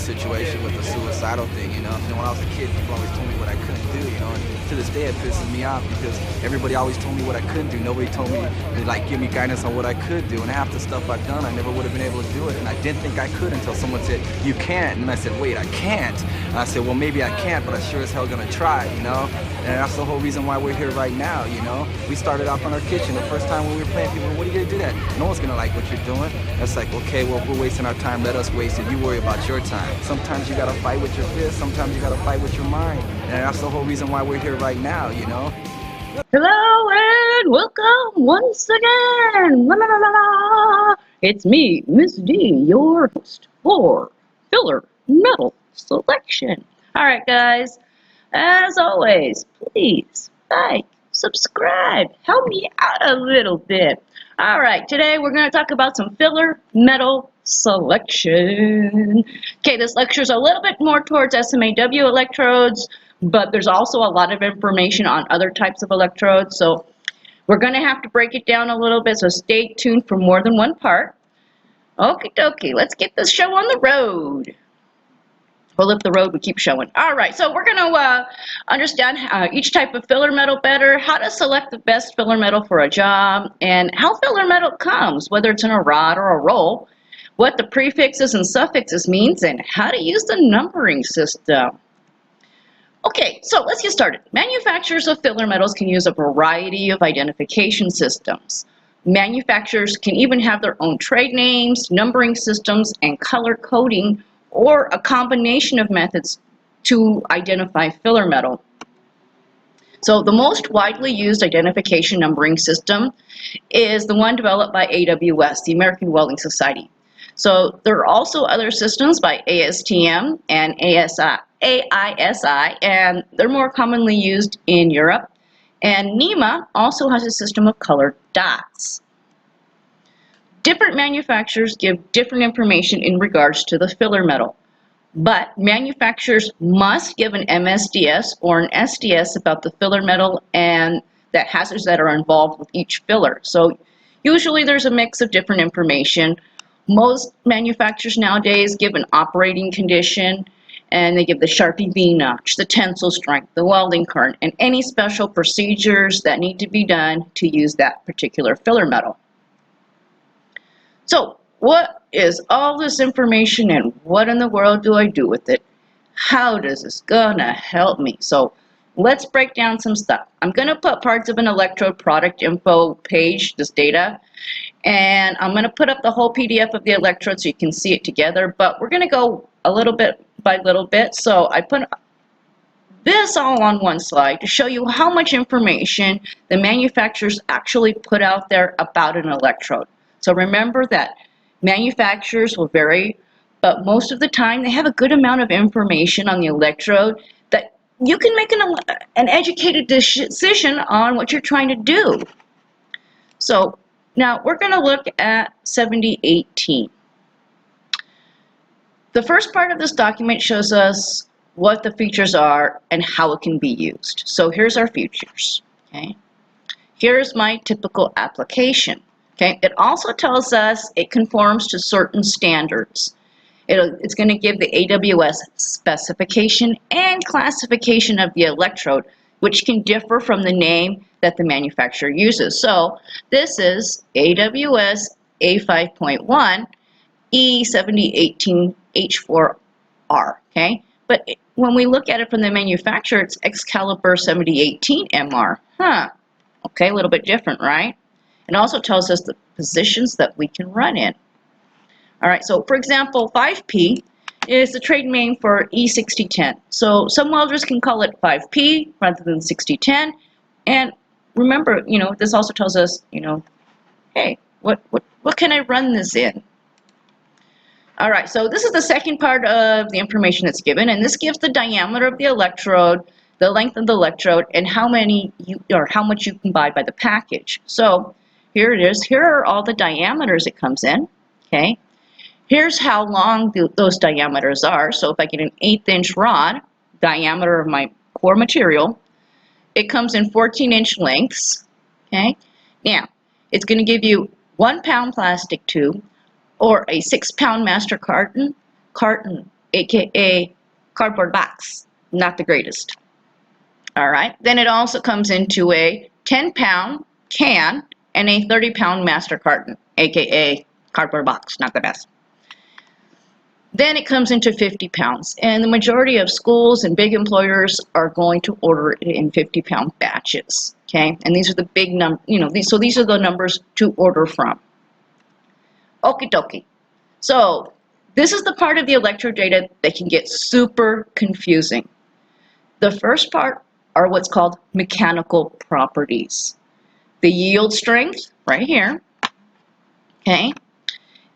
situation with the suicidal thing, you know. And when I was a kid, people always told me what I couldn't do, you know. And to this day, it pisses me off because everybody always told me what I couldn't do. Nobody told me, like, give me guidance on what I could do. And half the stuff I've done, I never would have been able to do it. And I didn't think I could until someone said, you can't. And I said, wait, I can't. And I said, well, maybe I can't, but I sure as hell gonna try, you know. And that's the whole reason why we're here right now, you know. We started off on our kitchen. The first time when we were playing, people were, what are you gonna do that? No one's gonna like what you're doing. It's like, okay, well, if we're wasting our time, let us waste it. You worry about your time. Sometimes you gotta fight with your fist, sometimes you gotta fight with your mind. And that's the whole reason why we're here right now, you know. Hello and welcome once again. La, la, la, la, la. It's me, Miss D, your host for Filler Metal Selection. All right, guys. As always, please like, subscribe, help me out a little bit. All right, today we're going to talk about some filler metal selection. Okay, this lecture is a little bit more towards SMAW electrodes, but there's also a lot of information on other types of electrodes, so we're going to have to break it down a little bit, so stay tuned for more than one part. Okie dokie, let's get this show on the road. Well, if the road would keep showing. All right, so we're going to understand each type of filler metal better, how to select the best filler metal for a job, and how filler metal comes, whether it's in a rod or a roll, what the prefixes and suffixes means, and how to use the numbering system. Okay, so let's get started. Manufacturers of filler metals can use a variety of identification systems. Manufacturers can even have their own trade names, numbering systems, and color coding, or a combination of methods to identify filler metal. So the most widely used identification numbering system is the one developed by AWS, the American Welding Society. So there are also other systems by ASTM and AISI, and they're more commonly used in Europe. And NEMA also has a system of colored dots. Different manufacturers give different information in regards to the filler metal, but manufacturers must give an MSDS or an SDS about the filler metal and the hazards that are involved with each filler. So usually there's a mix of different information. Most manufacturers nowadays give an operating condition, and they give the Sharpie V notch, the tensile strength, the welding current, and any special procedures that need to be done to use that particular filler metal. So what is all this information and what in the world do I do with it? How does this gonna help me? So let's break down some stuff. I'm gonna put parts of an electrode product info page, this data, and I'm gonna put up the whole PDF of the electrode so you can see it together, but we're gonna go a little bit by little bit. So I put this all on one slide to show you how much information the manufacturers actually put out there about an electrode. So remember that manufacturers will vary, but most of the time they have a good amount of information on the electrode that you can make an educated decision on what you're trying to do. So now we're going to look at 7018. The first part of this document shows us what the features are and how it can be used. So here's our features. Okay. Here's my typical application. Okay, it also tells us it conforms to certain standards. It's going to give the AWS specification and classification of the electrode, which can differ from the name that the manufacturer uses. So this is AWS A5.1 E7018H4R. Okay, but when we look at it from the manufacturer, it's Excalibur 7018 MR. Okay, a little bit different, right? It also tells us the positions that we can run in. All right, so for example, 5P is the trade name for E6010. So some welders can call it 5P rather than 6010. And remember, you know, this also tells us, you know, hey, what can I run this in? All right, so this is the second part of the information that's given, and this gives the diameter of the electrode, the length of the electrode, and how much you can buy by the package. So here it is. Here are all the diameters it comes in. Okay. Here's how long those diameters are. So if I get an 1/8" rod, diameter of my core material, it comes in 14" lengths. Okay. Now, it's going to give you 1 pound plastic tube or a 6 pound master carton, aka cardboard box. Not the greatest. All right. Then it also comes into a 10-pound can and a 30-pound master carton, aka cardboard box. Not the best. Then it comes into 50 pounds, and the majority of schools and big employers are going to order it in 50-pound batches. Okay, and these are the big numbers. So these are the numbers to order from. Okie dokie. So this is the part of the electrode data that can get super confusing. The first part are what's called mechanical properties. The yield strength, right here, okay,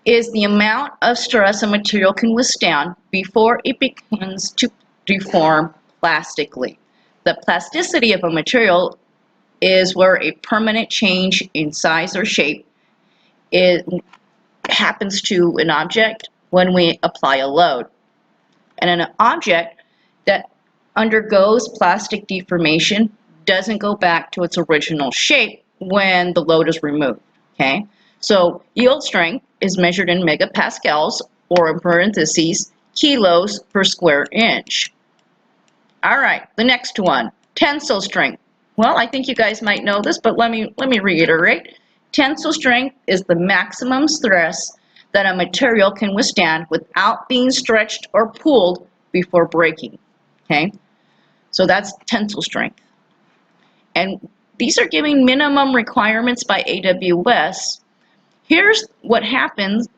is the amount of stress a material can withstand before it begins to deform plastically. The plasticity of a material is where a permanent change in size or shape happens to an object when we apply a load. And an object that undergoes plastic deformation doesn't go back to its original shape when the load is removed. Okay? So yield strength is measured in megapascals, or in parentheses, kilos per square inch. All right, the next one, tensile strength. Well, I think you guys might know this, but let me reiterate. Tensile strength is the maximum stress that a material can withstand without being stretched or pulled before breaking. Okay, so that's tensile strength. And these are giving minimum requirements by AWS. Here's what happens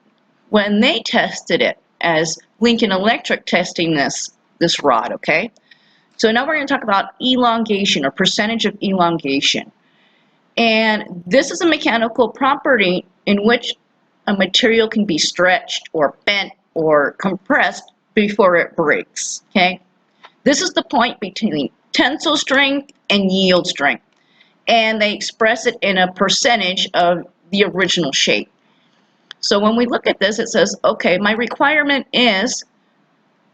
when they tested it, as Lincoln Electric testing this rod, okay? So now we're going to talk about elongation, or percentage of elongation. And this is a mechanical property in which a material can be stretched or bent or compressed before it breaks, okay? This is the point between tensile strength and yield strength. And they express it in a percentage of the original shape. So when we look at this, it says, okay, my requirement is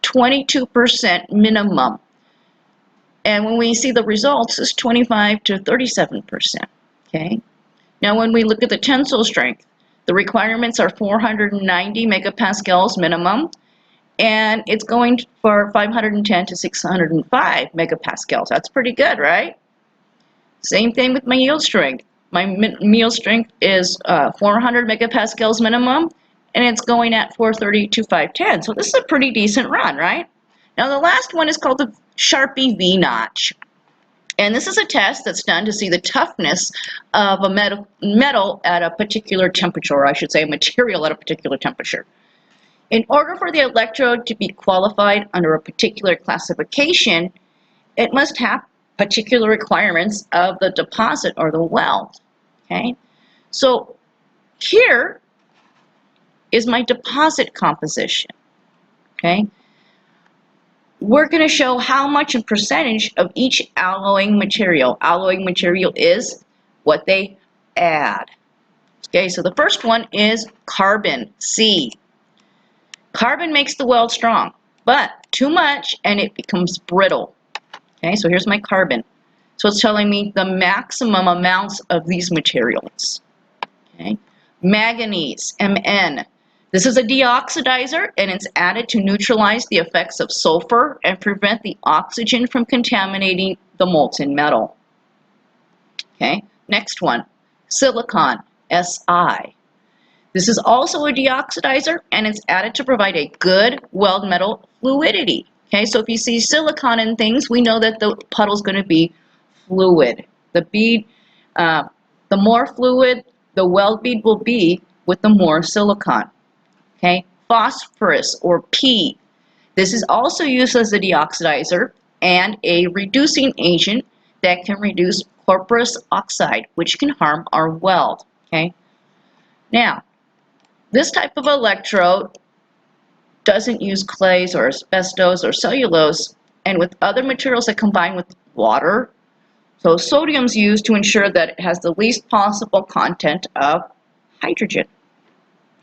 22% minimum. And when we see the results, it's 25 to 37%. Okay. Now when we look at the tensile strength, the requirements are 490 megapascals minimum, and it's going for 510 to 605 megapascals. That's pretty good, right? Same thing with my yield strength. My yield strength is 400 megapascals minimum, and it's going at 430 to 510. So this is a pretty decent run, right? Now the last one is called the Sharpie V-notch. And this is a test that's done to see the toughness of a metal at a particular temperature, or I should say a material at a particular temperature. In order for the electrode to be qualified under a particular classification, it must have particular requirements of the deposit or the weld. Okay, so here is my deposit composition. Okay, we're going to show how much in percentage of each alloying material. Alloying material is what they add. Okay, so the first one is carbon, C. Carbon makes the weld strong, but too much and it becomes brittle. Okay, so here's my carbon. So it's telling me the maximum amounts of these materials. Okay, manganese, Mn. This is a deoxidizer, and it's added to neutralize the effects of sulfur and prevent the oxygen from contaminating the molten metal. Okay, next one, silicon, Si. This is also a deoxidizer, and it's added to provide a good weld metal fluidity. Okay, so if you see silicon in things, we know that the puddle is going to be fluid. The bead, the more fluid the weld bead will be with the more silicon. Okay, phosphorus, or P. This is also used as a deoxidizer and a reducing agent that can reduce cuprous oxide, which can harm our weld. Okay, now this type of electrode doesn't use clays or asbestos or cellulose, and with other materials that combine with water. So sodium's used to ensure that it has the least possible content of hydrogen.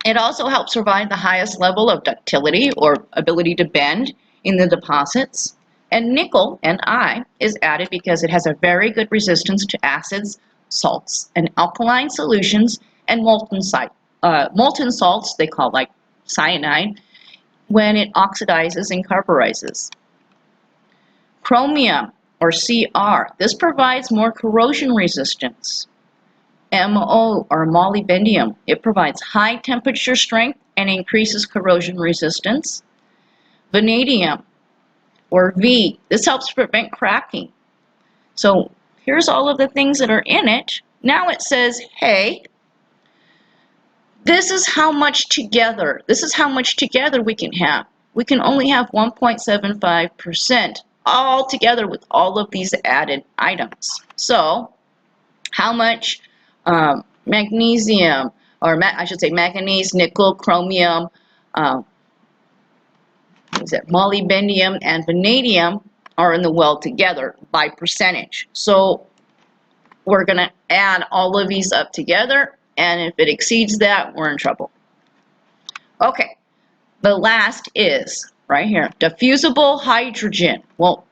It also helps provide the highest level of ductility, or ability to bend, in the deposits. And nickel, Ni, is added because it has a very good resistance to acids, salts, and alkaline solutions, and molten salts, they call like cyanide, when it oxidizes and carburizes. Chromium, or Cr, this provides more corrosion resistance. MO, or molybdenum, it provides high temperature strength and increases corrosion resistance. Vanadium, or V, this helps prevent cracking. So here's all of the things that are in it. Now it says, hey, this is how much together we can have. We can only have 1.75% all together with all of these added items. So how much magnesium, or I should say manganese, nickel, chromium, molybdenum, and vanadium are in the weld together by percentage. So we're going to add all of these up together, and if it exceeds that, we're in trouble. Okay, the last is right here, diffusible hydrogen. Well,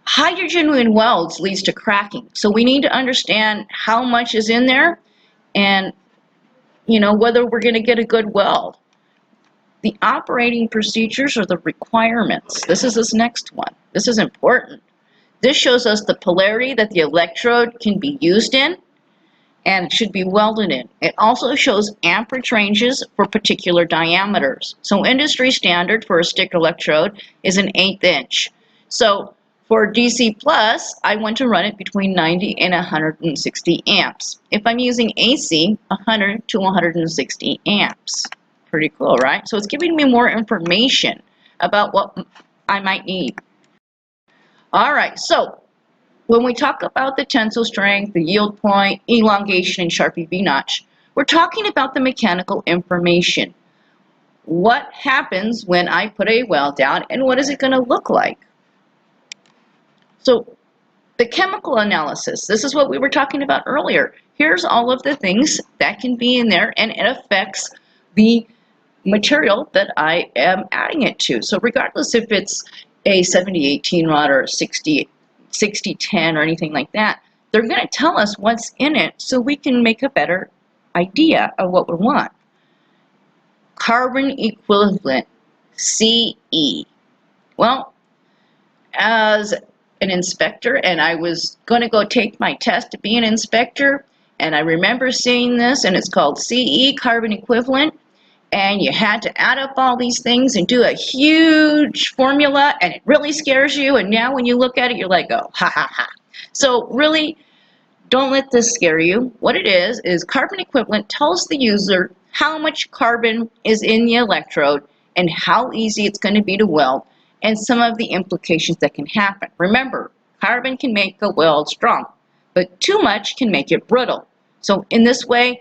hydrogen in welds leads to cracking, so we need to understand how much is in there and whether we're going to get a good weld. The operating procedures are the requirements. This is this next one. This is important. This shows us the polarity that the electrode can be used in and should be welded in. It also shows amperage ranges for particular diameters. So industry standard for a stick electrode is an 1/8 inch. So for DC plus, I want to run it between 90 and 160 amps. If I'm using AC, 100 to 160 amps. Pretty cool, right? So it's giving me more information about what I might need. All right, so when we talk about the tensile strength, the yield point, elongation, and Sharpie V-notch, we're talking about the mechanical information. What happens when I put a weld down, and what is it going to look like? So the chemical analysis, this is what we were talking about earlier. Here's all of the things that can be in there, and it affects the material that I am adding it to. So regardless if it's a 70-18 rod or a 60-10 or anything like that, they're going to tell us what's in it so we can make a better idea of what we want. Carbon equivalent, CE. Well, as an inspector, and I was going to go take my test to be an inspector, and I remember seeing this, and it's called CE, carbon equivalent, and you had to add up all these things and do a huge formula, and it really scares you, and now when you look at it, you're like, oh, ha, ha, ha. So really, don't let this scare you. What it is carbon equivalent tells the user how much carbon is in the electrode and how easy it's going to be to weld, and some of the implications that can happen. Remember, carbon can make a weld strong, but too much can make it brittle. So in this way,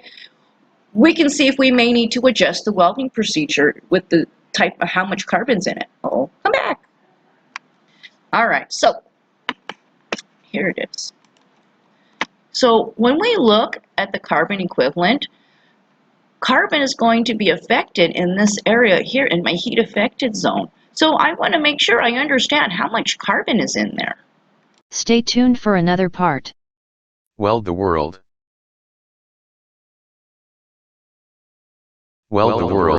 we can see if we may need to adjust the welding procedure with the type of how much carbon's in it. Oh, come back. All right, so here it is. So when we look at the carbon equivalent, carbon is going to be affected in this area here in my heat affected zone. So I want to make sure I understand how much carbon is in there. Stay tuned for another part. Weld the world. Weld the world.